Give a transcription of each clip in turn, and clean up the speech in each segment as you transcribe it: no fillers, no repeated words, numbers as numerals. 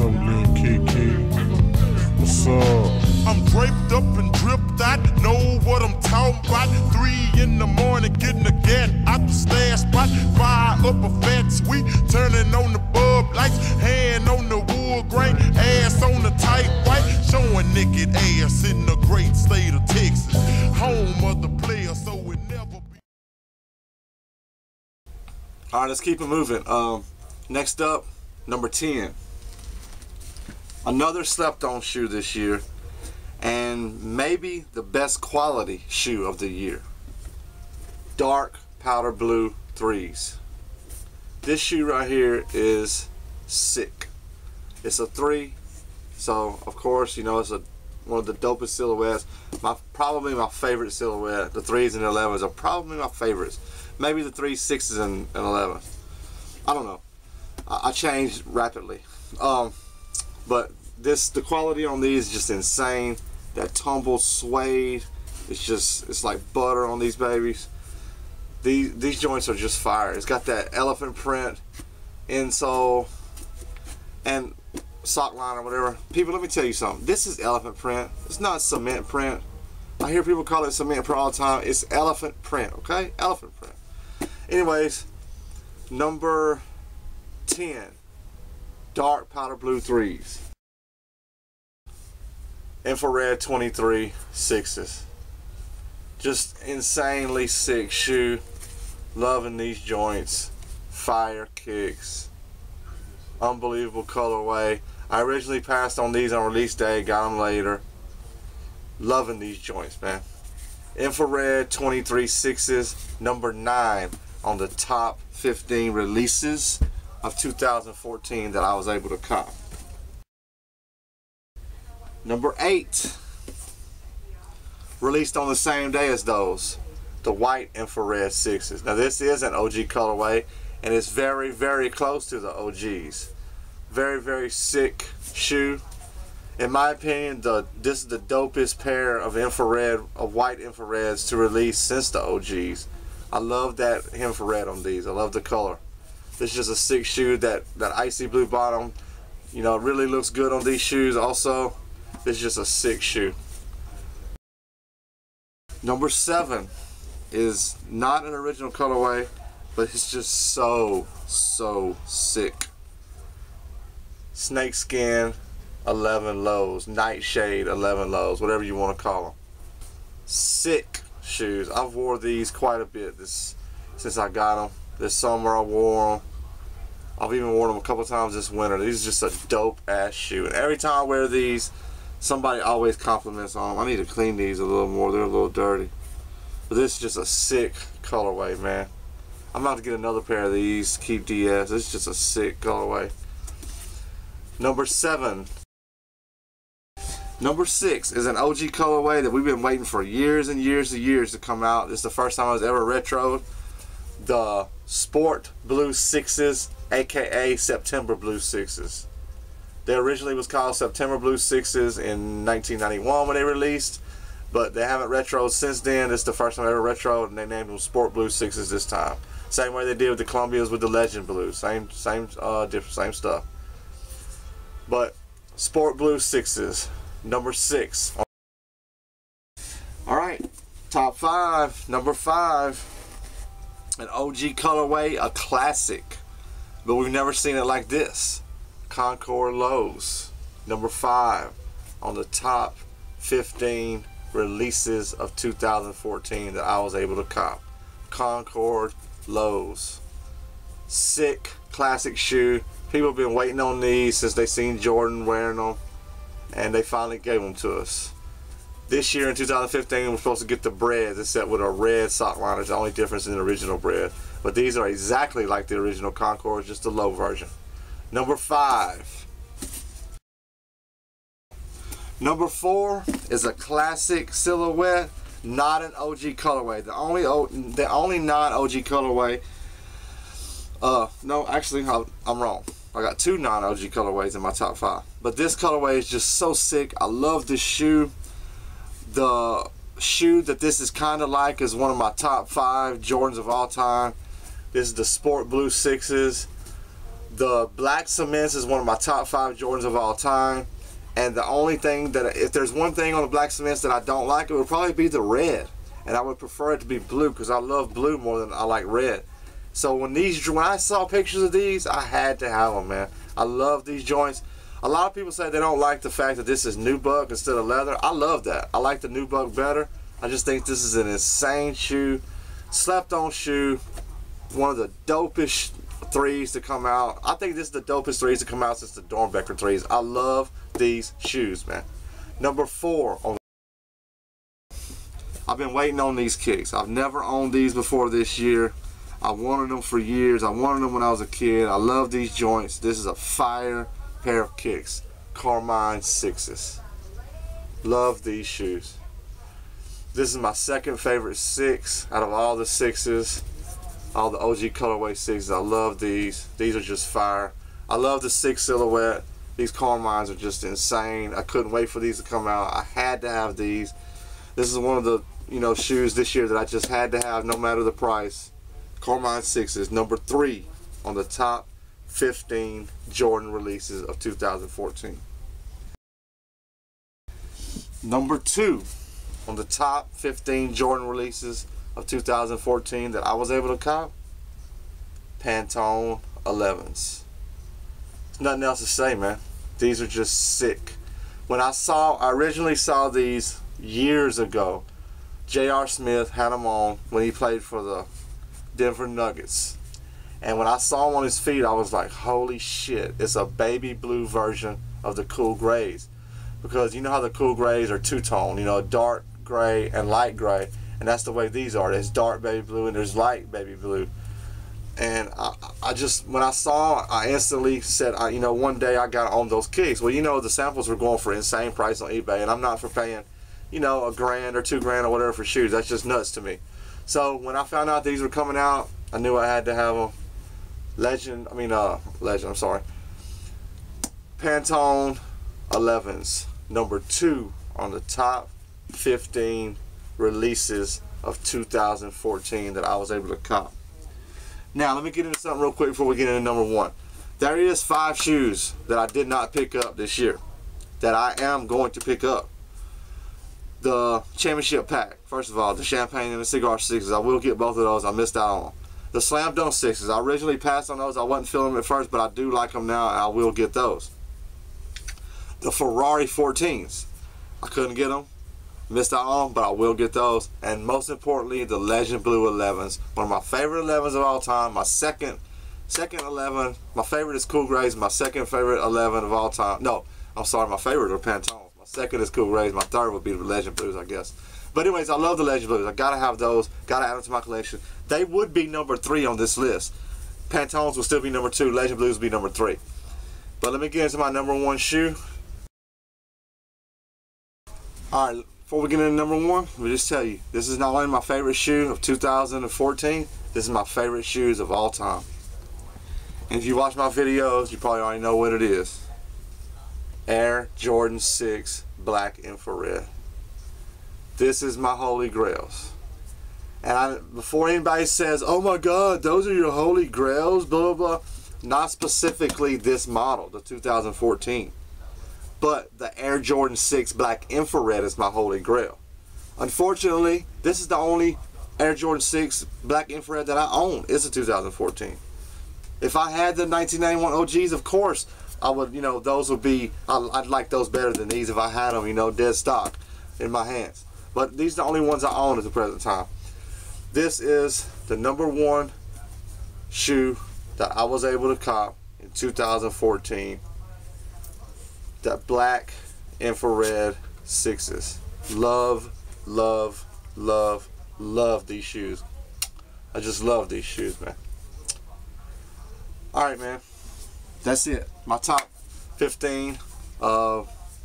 up, Lil Kiki? What's up? I'm draped up and dripped out, know what I'm talking about. 3 in the morning, getting the gat out the stash spot. Fire up a fat sweet, turning on the bulb lights. Hand on the wood grain, ass on the tight white. Showing naked ass in the great state of Texas. Home of the player, so it never be. Alright, let's keep it moving. Next up, number 10. Another slept-on shoe this year, and maybe the best quality shoe of the year. Dark powder blue 3s. This shoe right here is sick. It's a 3, so of course, you know, it's one of the dopest silhouettes. Probably my favorite silhouette. The 3s and the 11s are probably my favorites. Maybe the 3s, 6s, and 11s. I don't know. I changed rapidly. But the quality on these is just insane. That tumble suede, it's like butter on these babies. These joints are just fire. It's got that elephant print insole and sock line or whatever. People, let me tell you something. This is elephant print. It's not cement print. I hear people call it cement print all the time. It's elephant print, okay? Elephant print. Anyways, number 10, dark powder blue 3s. Infrared 23 6s. Just insanely sick shoe. Loving these joints. Fire kicks. Unbelievable colorway. I originally passed on these on release day, got them later. Loving these joints, man. Infrared 23 6s, number 9 on the top 15 releases of 2014 that I was able to cop. Number 8, released on the same day as those, the white infrared 6s. Now this is an OG colorway, and it's very, very close to the OGs. Very, very sick shoe. In my opinion, this is the dopest pair of white infrareds to release since the OGs. I love that infrared on these. I love the color. This is just a sick shoe. That icy blue bottom, you know, really looks good on these shoes also. This is just a sick shoe. Number 7 is not an original colorway, but it's just so sick. Snakeskin 11 lows, nightshade 11 lows, whatever you want to call them. Sick shoes. I've wore these quite a bit since I got them. This summer I wore them. I've even worn them a couple times this winter. These are just a dope ass shoe, and every time I wear these, somebody always compliments on them. I need to clean these a little more. They're a little dirty. But this is just a sick colorway, man. I'm about to get another pair of these. Keep DS. This is just a sick colorway. Number 7. Number 6 is an OG colorway that we've been waiting for years and years and years to come out. This is the first time I was ever retroed. The Sport Blue 6s, aka September Blue 6s. They originally was called September Blue 6s in 1991 when they released, but they haven't retroed since then. This is the first time I ever retroed, and they named them Sport Blue 6s this time. Same way they did with the Columbias with the Legend Blue. Same stuff. But Sport Blue 6s, number 6. Alright, top 5. Number 5. An OG colorway, a classic. But we've never seen it like this. Concord lows, number 5 on the top 15 releases of 2014 that I was able to cop. Concord lows. Sick, classic shoe. People have been waiting on these since they seen Jordan wearing them, and they finally gave them to us. This year in 2015, we're supposed to get the breads, except with a red sock liner. It's the only difference in the original bread. But these are exactly like the original Concord, just the low version. Number 5. Number 4 is a classic silhouette, not an OG colorway. The only non-OG colorway. No, actually, I'm wrong. I got 2 non-OG colorways in my top 5. But this colorway is just so sick. I love this shoe. The shoe that this is kind of like is one of my top 5 Jordans of all time. This is the Sport Blue 6s. The black cements is one of my top 5 Jordans of all time. And the only thing that, if there's one thing on the black cements that I don't like, it would probably be the red. And I would prefer it to be blue because I love blue more than I like red. So when I saw pictures of these, I had to have them, man. I love these joints. A lot of people say they don't like the fact that this is nubuck instead of leather. I love that. I like the nubuck better. I just think this is an insane shoe, slept on shoe, one of the dopest threes to come out. I think this is the dopest threes to come out since the Dornbecker threes. I love these shoes, man. Number 4 on. I've been waiting on these kicks. I've never owned these before this year. I wanted them for years. I wanted them when I was a kid. I love these joints. This is a fire pair of kicks. Carmine 6s. Love these shoes. This is my second favorite 6 out of all the 6s. All the OG colorway 6s. I love these. These are just fire. I love the 6 silhouette. These Carmines are just insane. I couldn't wait for these to come out. I had to have these. This is one of the, you know, shoes this year that I just had to have no matter the price. Carmine 6s, number 3 on the top 15 Jordan releases of 2014. Number 2 on the top 15 Jordan releases of 2014 that I was able to cop, Pantone 11s. There's nothing else to say, man. These are just sick. When I originally saw these years ago, J.R. Smith had them on when he played for the Denver Nuggets. And when I saw him on his feet, I was like, holy shit, it's a baby blue version of the Cool Grays. Because you know how the Cool Grays are two-tone, you know, dark gray and light gray. And that's the way these are. There's dark baby blue and there's light baby blue. And I just, when I saw it, I instantly said, you know, one day I got on those kicks. Well, you know, the samples were going for insane price on eBay, and I'm not for paying, you know, $1,000 or $2,000 or whatever for shoes. That's just nuts to me. So when I found out these were coming out, I knew I had to have them. Pantone 11s, number 2 on the top 15 releases of 2014 that I was able to cop. Now let me get into something real quick before we get into number 1. There is 5 shoes that I did not pick up this year that I am going to pick up. The championship pack, first of all, the champagne and the cigar 6s, I will get both of those. I missed out on them. The slam dunk 6s, I originally passed on those. I wasn't feeling them at first, but I do like them now, and I will get those. The Ferrari 14s, I couldn't get them, missed out on them, but I will get those. And most importantly, the Legend Blue 11s, one of my favorite 11s of all time. My second 11, my favorite is Cool Grays. My second favorite 11 of all time. No, I'm sorry, my favorite are Pantone. My second is Cool Grays. My third would be the Legend Blues, I guess. But anyways, I love the Legend Blues. I gotta have those. Gotta add them to my collection. They would be number 3 on this list. Pantones will still be number 2. Legend Blues will be number 3. But let me get into my number 1 shoe. Alright, before we get into number 1, let me just tell you, this is not only my favorite shoe of 2014, this is my favorite shoes of all time. And if you watch my videos, you probably already know what it is. Air Jordan 6 Black Infrared. This is my holy grails. And before anybody says, oh my god, those are your holy grails, blah blah blah, not specifically this model, the 2014, but the Air Jordan 6 Black Infrared is my holy grail. Unfortunately, this is the only Air Jordan 6 Black Infrared that I own. It's a 2014. If I had the 1991 OGs, of course I would, you know, those would be, I'd like those better than these if I had them, you know, dead stock in my hands. But these are the only ones I own at the present time. This is the number 1 shoe that I was able to cop in 2014. That Black Infrared 6s. Love, love, love, love these shoes. I just love these shoes, man. Alright, man. That's it. My top 15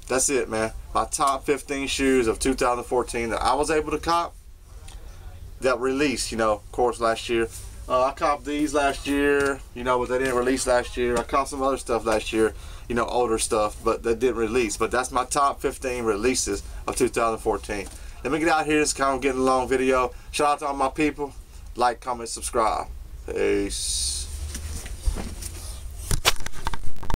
that's it, man. My top 15 shoes of 2014 that I was able to cop that released, you know, of course, last year. I copped these last year, you know, but they didn't release last year. I copped some other stuff last year, you know, older stuff, but that didn't release. But that's my top 15 releases of 2014. Let me get out here. It's kind of getting a long video. Shout out to all my people. Like, comment, subscribe. Peace.